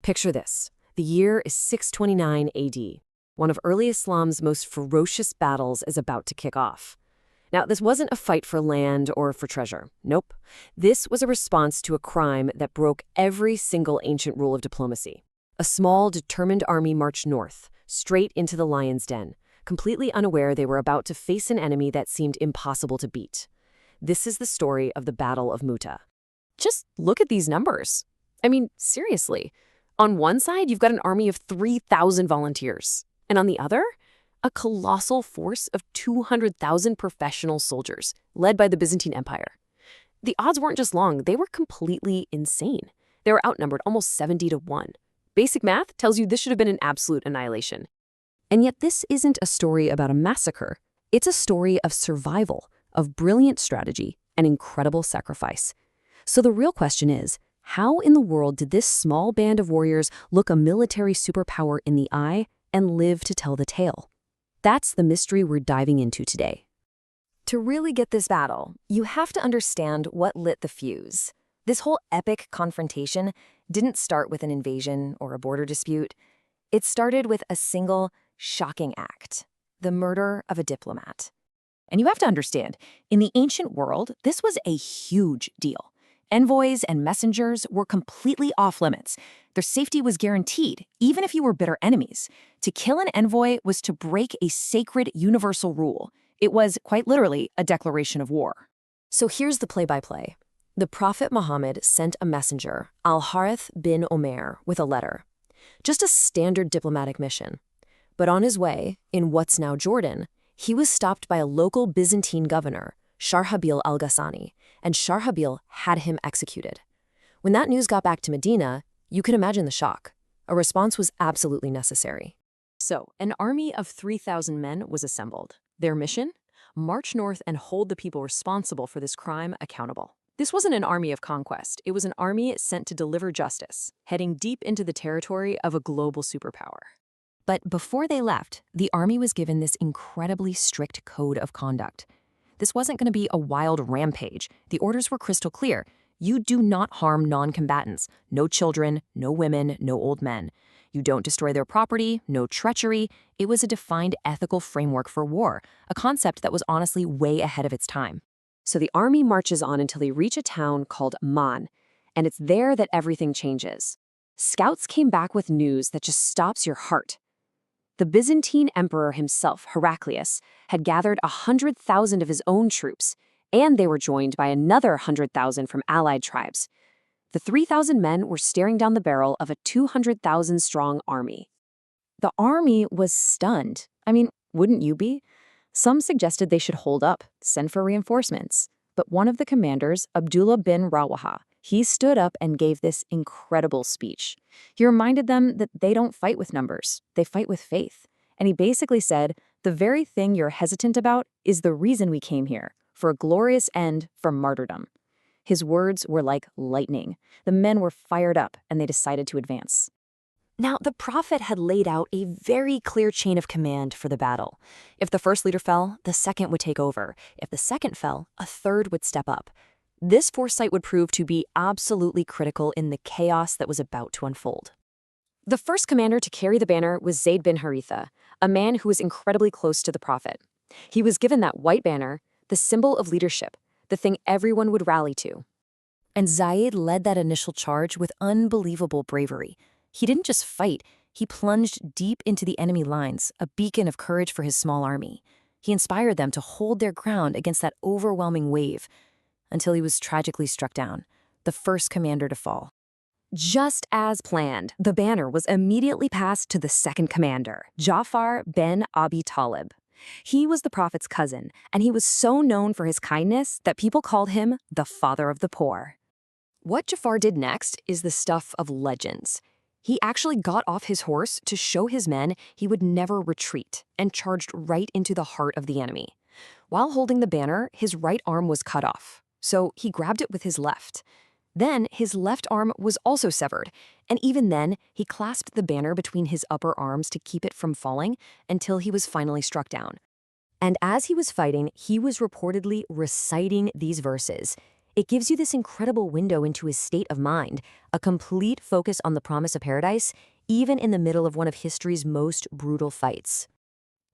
Picture this. The year is 629 AD. One of early Islam's most ferocious battles is about to kick off. Now, this wasn't a fight for land or for treasure. Nope. This was a response to a crime that broke every single ancient rule of diplomacy. A small, determined army marched north, straight into the lion's den, completely unaware they were about to face an enemy that seemed impossible to beat. This is the story of the Battle of Mutah. Just look at these numbers. I mean, seriously. On one side, you've got an army of 3,000 volunteers, and on the other, a colossal force of 200,000 professional soldiers, led by the Byzantine Empire. The odds weren't just long, they were completely insane. They were outnumbered almost 70-1. Basic math tells you this should have been an absolute annihilation. And yet this isn't a story about a massacre. It's a story of survival, of brilliant strategy, and incredible sacrifice. So the real question is, how in the world did this small band of warriors look a military superpower in the eye and live to tell the tale? That's the mystery we're diving into today. To really get this battle, you have to understand what lit the fuse. This whole epic confrontation didn't start with an invasion or a border dispute. It started with a single, shocking act: the murder of a diplomat. And you have to understand, in the ancient world, this was a huge deal. Envoys and messengers were completely off limits. Their safety was guaranteed, even if you were bitter enemies. To kill an envoy was to break a sacred universal rule. It was, quite literally, a declaration of war. So here's the play-by-play. The Prophet Muhammad sent a messenger, Al-Harith bin Omer, with a letter. Just a standard diplomatic mission. But on his way, in what's now Jordan, he was stopped by a local Byzantine governor, Sharhabil al-Ghassani, and Sharhabil had him executed. When that news got back to Medina, you can imagine the shock. A response was absolutely necessary. So, an army of 3,000 men was assembled. Their mission? March north and hold the people responsible for this crime accountable. This wasn't an army of conquest. It was an army sent to deliver justice, heading deep into the territory of a global superpower. But before they left, the army was given this incredibly strict code of conduct. This wasn't going to be a wild rampage. The orders were crystal clear. You do not harm non-combatants. No children, no women, no old men. You don't destroy their property, no treachery. It was a defined ethical framework for war, a concept that was honestly way ahead of its time. So the army marches on until they reach a town called Man, and it's there that everything changes. Scouts came back with news that just stops your heart. The Byzantine emperor himself, Heraclius, had gathered 100,000 of his own troops, and they were joined by another 100,000 from allied tribes. The 3,000 men were staring down the barrel of a 200,000-strong army. The army was stunned. I mean, wouldn't you be? Some suggested they should hold up, send for reinforcements. But one of the commanders, Abdullah bin Rawaha, he stood up and gave this incredible speech. He reminded them that they don't fight with numbers, they fight with faith. And he basically said, the very thing you're hesitant about is the reason we came here, for a glorious end, for martyrdom. His words were like lightning. The men were fired up, and they decided to advance. Now, the prophet had laid out a very clear chain of command for the battle. If the first leader fell, the second would take over. If the second fell, a third would step up. This foresight would prove to be absolutely critical in the chaos that was about to unfold. The first commander to carry the banner was Zayd bin Haritha, a man who was incredibly close to the prophet. He was given that white banner, the symbol of leadership, the thing everyone would rally to. And Zayd led that initial charge with unbelievable bravery. He didn't just fight, he plunged deep into the enemy lines, a beacon of courage for his small army. He inspired them to hold their ground against that overwhelming wave, until he was tragically struck down, the first commander to fall. Just as planned, the banner was immediately passed to the second commander, Ja'far ibn Abi Talib. He was the prophet's cousin, and he was so known for his kindness that people called him the father of the poor. What Ja'far did next is the stuff of legends. He actually got off his horse to show his men he would never retreat and charged right into the heart of the enemy. While holding the banner, his right arm was cut off. So he grabbed it with his left. Then his left arm was also severed, and even then, he clasped the banner between his upper arms to keep it from falling until he was finally struck down. And as he was fighting, he was reportedly reciting these verses. It gives you this incredible window into his state of mind, a complete focus on the promise of paradise, even in the middle of one of history's most brutal fights.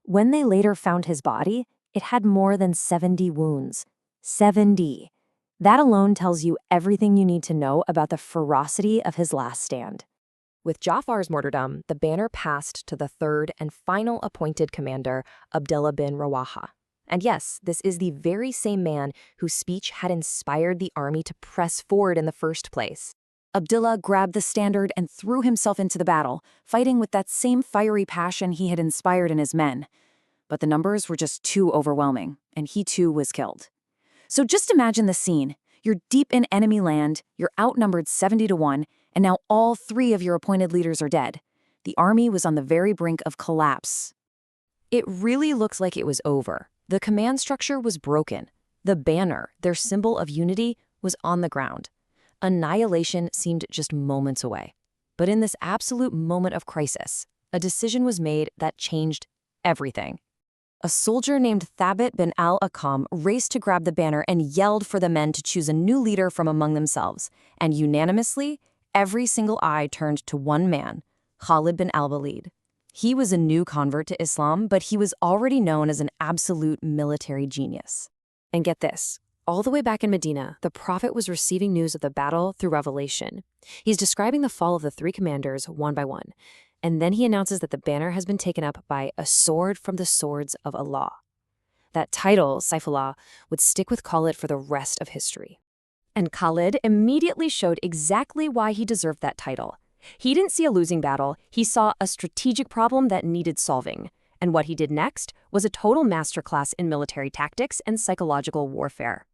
When they later found his body, it had more than 70 wounds. 70. That alone tells you everything you need to know about the ferocity of his last stand. With Ja'far's martyrdom, the banner passed to the third and final appointed commander, Abdullah bin Rawaha. And yes, this is the very same man whose speech had inspired the army to press forward in the first place. Abdullah grabbed the standard and threw himself into the battle, fighting with that same fiery passion he had inspired in his men. But the numbers were just too overwhelming, and he too was killed. So just imagine the scene. You're deep in enemy land, you're outnumbered 70-1, and now all 3 of your appointed leaders are dead. The army was on the very brink of collapse. It really looks like it was over. The command structure was broken. The banner, their symbol of unity, was on the ground. Annihilation seemed just moments away. But in this absolute moment of crisis, a decision was made that changed everything. A soldier named Thabit bin al-Akam raced to grab the banner and yelled for the men to choose a new leader from among themselves. And unanimously, every single eye turned to one man, Khalid bin al-Walid. He was a new convert to Islam, but he was already known as an absolute military genius. And get this, all the way back in Medina, the Prophet was receiving news of the battle through revelation. He's describing the fall of the 3 commanders one by one. And then he announces that the banner has been taken up by a sword from the swords of Allah. That title, Saifullah, would stick with Khalid for the rest of history. And Khalid immediately showed exactly why he deserved that title. He didn't see a losing battle, he saw a strategic problem that needed solving. And what he did next was a total masterclass in military tactics and psychological warfare.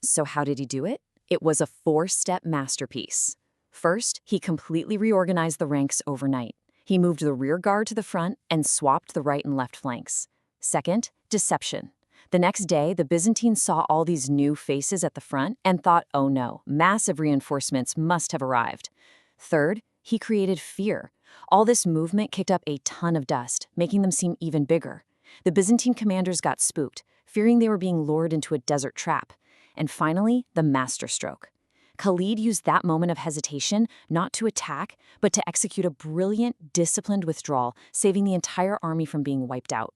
So how did he do it? It was a 4-step masterpiece. First, he completely reorganized the ranks overnight. He moved the rear guard to the front and swapped the right and left flanks. Second, deception. The next day, the Byzantines saw all these new faces at the front and thought, oh no, massive reinforcements must have arrived. Third, he created fear. All this movement kicked up a ton of dust, making them seem even bigger. The Byzantine commanders got spooked, fearing they were being lured into a desert trap. And finally, the masterstroke. Khalid used that moment of hesitation not to attack, but to execute a brilliant, disciplined withdrawal, saving the entire army from being wiped out.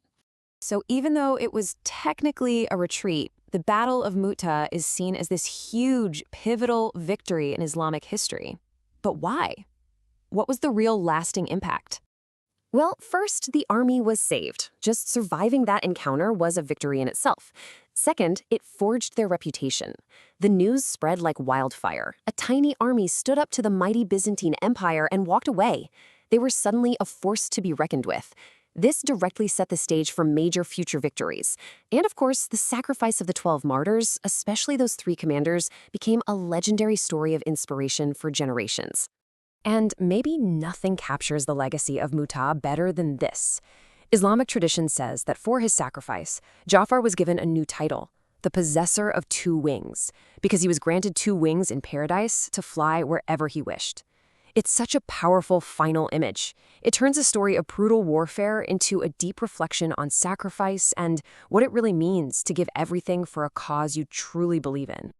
So even though it was technically a retreat, the Battle of Mutah is seen as this huge, pivotal victory in Islamic history. But why? What was the real lasting impact? Well, first, the army was saved. Just surviving that encounter was a victory in itself. Second, it forged their reputation. The news spread like wildfire. A tiny army stood up to the mighty Byzantine Empire and walked away. They were suddenly a force to be reckoned with. This directly set the stage for major future victories. And of course, the sacrifice of the 12 martyrs, especially those 3 commanders, became a legendary story of inspiration for generations. And maybe nothing captures the legacy of Mutah better than this. Islamic tradition says that for his sacrifice, Ja'far was given a new title, the possessor of 2 wings, because he was granted 2 wings in paradise to fly wherever he wished. It's such a powerful final image. It turns a story of brutal warfare into a deep reflection on sacrifice and what it really means to give everything for a cause you truly believe in.